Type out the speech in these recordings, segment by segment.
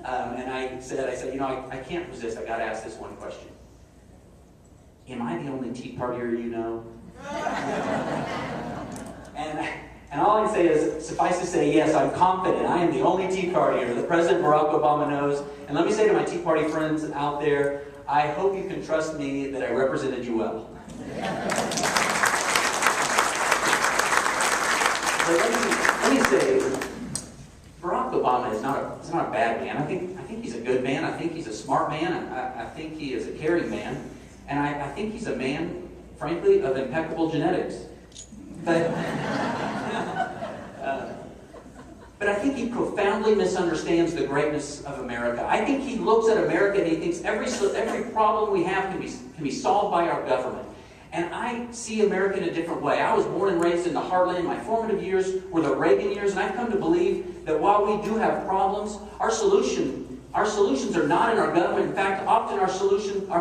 And I said, you know, I can't resist. I got to ask this one question. Am I the only Tea Partier you know? And all I can say is, suffice to say, yes, I'm confident. I am the only Tea Partier that President Barack Obama knows. And let me say to my Tea Party friends out there, I hope you can trust me that I represented you well. But let me say, Barack Obama is not a bad man. I think he's a good man. I think he's a smart man. I think he is a caring man. And I think he's a man, frankly, of impeccable genetics. But I think he profoundly misunderstands the greatness of America. I think he looks at America and he thinks every problem we have can be solved by our government. And I see America in a different way. I was born and raised in the heartland. My formative years were the Reagan years, and I've come to believe that while we do have problems, our solutions are not in our government. In fact, often our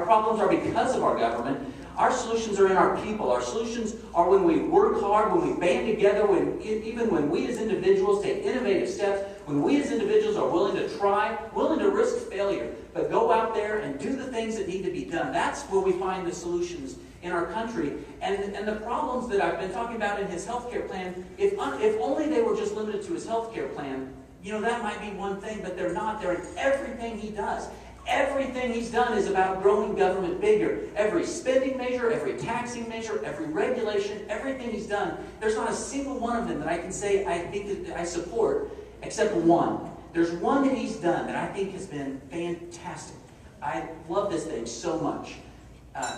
problems are because of our government. Our solutions are in our people. Our solutions are when we work hard, when we band together, even when we as individuals take innovative steps, when we as individuals are willing to try, willing to risk failure, but go out there and do the things that need to be done. That's where we find the solutions in our country. And the problems that I've been talking about in his health care plan, if only they were just limited to his health care plan, you know, that might be one thing, but they're not. They're in everything he does. Everything he's done is about growing government bigger. Every spending measure, every taxing measure, every regulation, everything he's done, there's not a single one of them that I can say I think I support, except one. There's one that he's done that I think has been fantastic. I love this thing so much.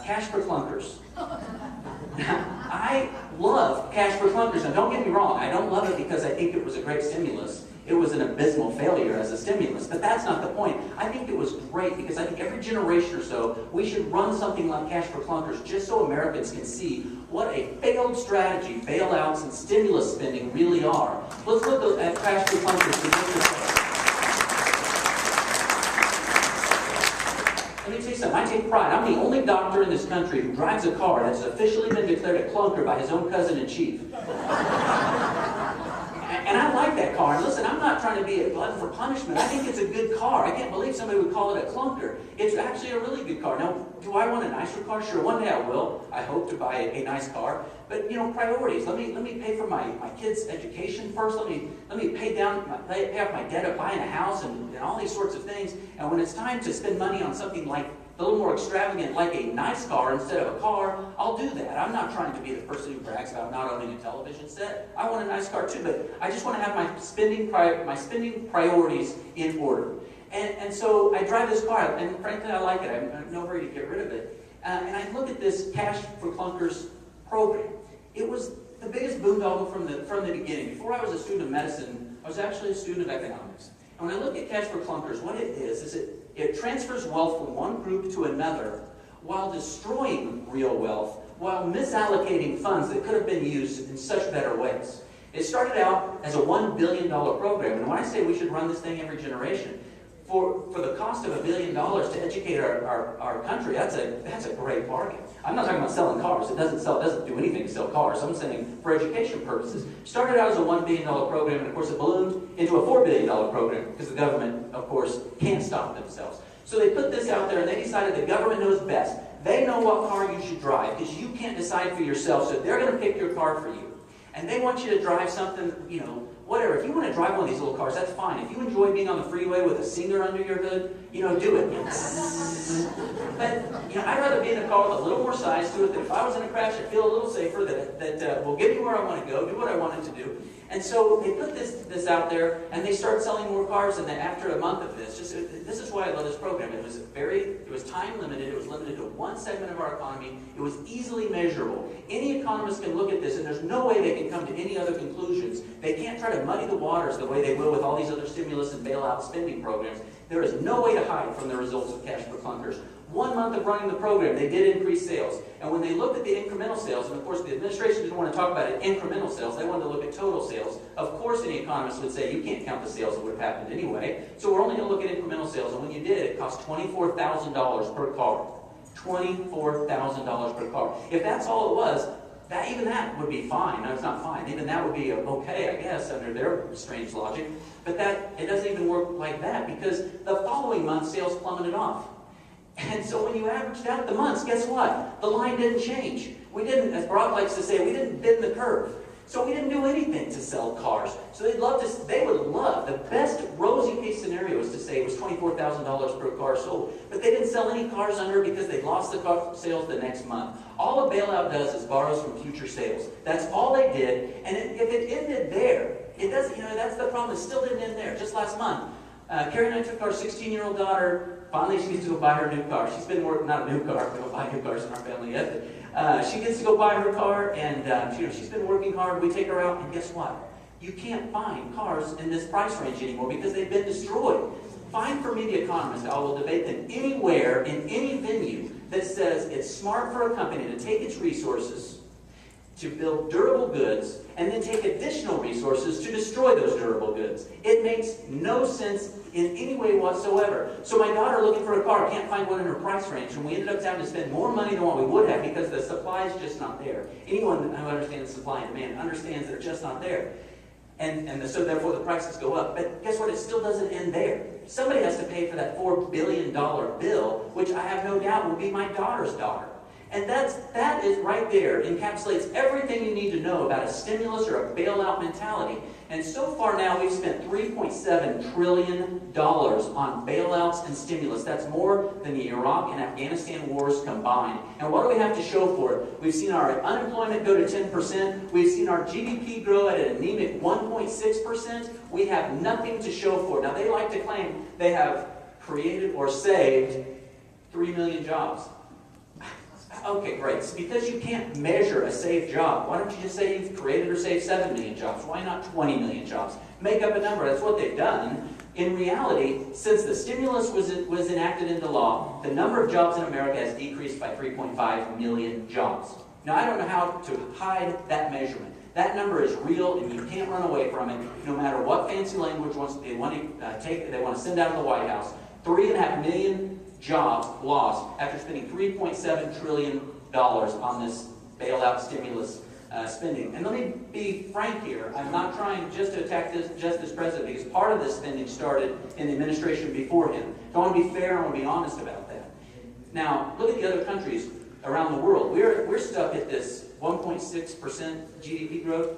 Cash for clunkers. I love cash for clunkers. Now, don't get me wrong. I don't love it because I think it was a great stimulus. It was an abysmal failure as a stimulus, but that's not the point. I think it was great because I think every generation or so, we should run something like Cash for Clunkers just so Americans can see what a failed strategy bailouts and stimulus spending really are. Let's look at Cash for Clunkers for just a second. Let me tell you something. I take pride. I'm the only doctor in this country who drives a car that's officially been declared a clunker by his own cousin-in-chief. And I like that car. And listen, I'm not trying to be a glutton for punishment. I think it's a good car. I can't believe somebody would call it a clunker. It's actually a really good car. Now, do I want a nicer car? Sure, one day I will. I hope to buy a nice car. But, you know, priorities. Let me pay for my kids' education first. Let me pay off my debt of buying a house and all these sorts of things. And when it's time to spend money on something like a little more extravagant, like a nice car instead of a car, I'll do that. I'm not trying to be the person who brags about not owning a television set. I want a nice car too, but I just want to have my spending priorities in order. And so I drive this car, and frankly, I like it. I'm in no hurry to get rid of it. And I look at this Cash for Clunkers program. It was the biggest boondoggle from the beginning. Before I was a student of medicine, I was actually a student of economics. And when I look at Cash for Clunkers, what it is it transfers wealth from one group to another while destroying real wealth, while misallocating funds that could have been used in such better ways. It started out as a $1 billion program, and when I say we should run this thing every generation, for the cost of $1 billion to educate our country, that's a great bargain. I'm not talking about selling cars. It doesn't do anything to sell cars. I'm saying for education purposes. Started out as a $1 billion program, and of course it ballooned into a $4 billion program because the government, of course, can't stop themselves. So they put this out there, and they decided the government knows best. They know what car you should drive because you can't decide for yourself, so they're going to pick your car for you. And they want you to drive something, you know, whatever. If you want to drive one of these little cars, that's fine. If you enjoy being on the freeway with a singer under your hood, you know, do it. But, you know, I'd rather be in a car with a little more size to it, that if I was in a crash, I'd feel a little safer, that will get me where I want to go, do what I wanted to do. And so they put this out there, and they started selling more cars, and then after a month of this is why I love this program. It was time limited, it was limited to one segment of our economy, it was easily measurable. Any economist can look at this, and there's no way they can come to any other conclusions. They can't try to muddy the waters the way they will with all these other stimulus and bailout spending programs. There is no way to hide from the results of Cash for Clunkers. 1 month of running the program, they did increase sales. And when they looked at the incremental sales, and of course the administration didn't want to talk about it, incremental sales, they wanted to look at total sales. Of course any economist would say, you can't count the sales that would have happened anyway, so we're only going to look at incremental sales. And when you did, it cost $24,000 per car. $24,000 per car. If that's all it was, even that would be fine. No, it's not fine. Even that would be okay, I guess, under their strange logic. But it doesn't even work like that, because the following month, sales plummeted off. And so when you averaged out the months, guess what? The line didn't change. We didn't, as Barack likes to say, we didn't bend the curve. So we didn't do anything to sell cars. So they would love, the best rosy case scenario is to say it was $24,000 per car sold. But they didn't sell any cars under because they lost the car sales the next month. All a bailout does is borrows from future sales. That's all they did. And if it ended there, it doesn't, that's the problem. It still didn't end there. Just last month, Carrie and I took our 16-year-old daughter. Finally, she gets to go buy her new car. She's been working, not a new car, we don't buy new cars in our family yet, but she gets to go buy her car, and she's been working hard. We take her out, and guess what? You can't find cars in this price range anymore because they've been destroyed. Find for me the economist, I will debate them anywhere, in any venue, that says it's smart for a company to take its resources to build durable goods and then take additional resources to destroy those durable goods. It makes no sense in any way whatsoever. So my daughter, looking for a car, can't find one in her price range, and we ended up having to spend more money than what we would have because the supply is just not there. Anyone who understands supply and demand understands they're just not there. So therefore the prices go up. But guess what? It still doesn't end there. Somebody has to pay for that $4 billion bill, which I have no doubt will be my daughter's daughter. And that is right there, encapsulates everything you need to know about a stimulus or a bailout mentality. And so far now, we've spent $3.7 trillion on bailouts and stimulus. That's more than the Iraq and Afghanistan wars combined. And what do we have to show for it? We've seen our unemployment go to 10%. We've seen our GDP grow at an anemic 1.6%. We have nothing to show for it. Now, they like to claim they have created or saved 3 million jobs. Okay, great. It's because you can't measure a saved job. Why don't you just say you've created or saved 7 million jobs? Why not 20 million jobs? Make up a number. That's what they've done. In reality, since the stimulus was enacted into law, the number of jobs in America has decreased by 3.5 million jobs. Now, I don't know how to hide that measurement. That number is real, and you can't run away from it, no matter what fancy language they want to send out of the White House. 3.5 million jobs lost after spending $3.7 trillion on this bailout stimulus spending. And let me be frank here. I'm not trying just to attack this president, because part of this spending started in the administration before him. So I want to be fair, I want to be honest about that. Now, look at the other countries around the world. We're stuck at this 1.6% GDP growth.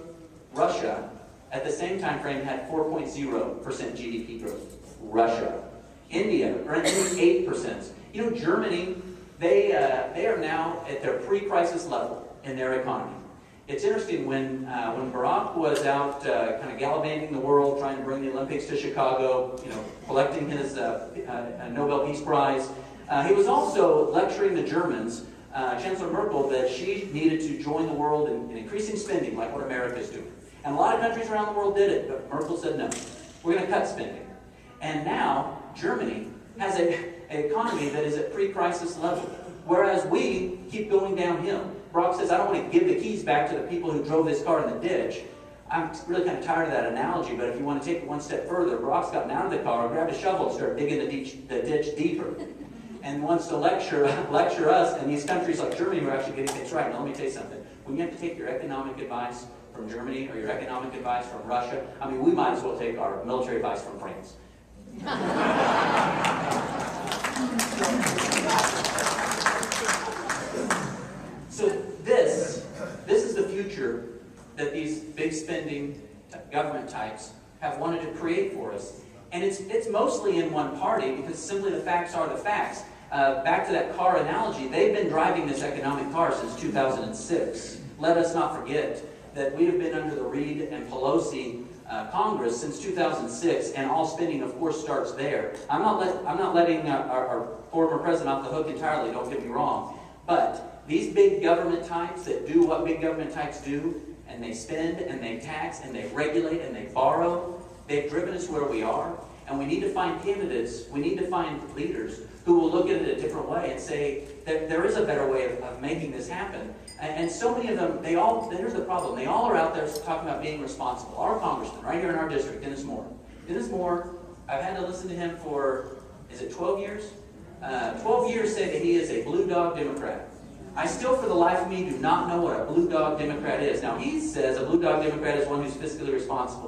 Russia, at the same time frame, had 4.0% GDP growth. Russia. India, around 8%. Germany, they are now at their pre-crisis level in their economy. It's interesting, when Barack was out kind of gallivanting the world, trying to bring the Olympics to Chicago, collecting his Nobel Peace Prize, he was also lecturing the Germans, Chancellor Merkel, that she needed to join the world in increasing spending, like what America is doing. And a lot of countries around the world did it, but Merkel said no. We're going to cut spending. And now Germany has an economy that is at pre-crisis level, whereas we keep going downhill. Barack says, I don't want to give the keys back to the people who drove this car in the ditch. I'm really kind of tired of that analogy, but if you want to take it one step further, Barack's gotten out of the car, grabbed a shovel, and started digging the ditch deeper, and wants to lecture us and these countries like Germany who are actually getting things right. Now, let me tell you something. When you have to take your economic advice from Germany or your economic advice from Russia, we might as well take our military advice from France. So this is the future that these big spending government types have wanted to create for us. And it's mostly in one party, because simply the facts are the facts. Back to that car analogy, they've been driving this economic car since 2006. Let us not forget that we have been under the Reid and Pelosi Congress since 2006, and all spending, of course, starts there. I'm not letting our former president off the hook entirely, don't get me wrong, but these big government types that do what big government types do, and they spend, and they tax, and they regulate, and they borrow, they've driven us where we are, and we need to find candidates, we need to find leaders who will look at it a different way and say that there is a better way of making this happen. And so many of them, here's the problem, they all are out there talking about being responsible. Our congressman, right here in our district, Dennis Moore. Dennis Moore, I've had to listen to him for, 12 years? 12 years say that he is a blue dog Democrat. I still, for the life of me, do not know what a blue dog Democrat is. Now, he says a blue dog Democrat is one who's fiscally responsible.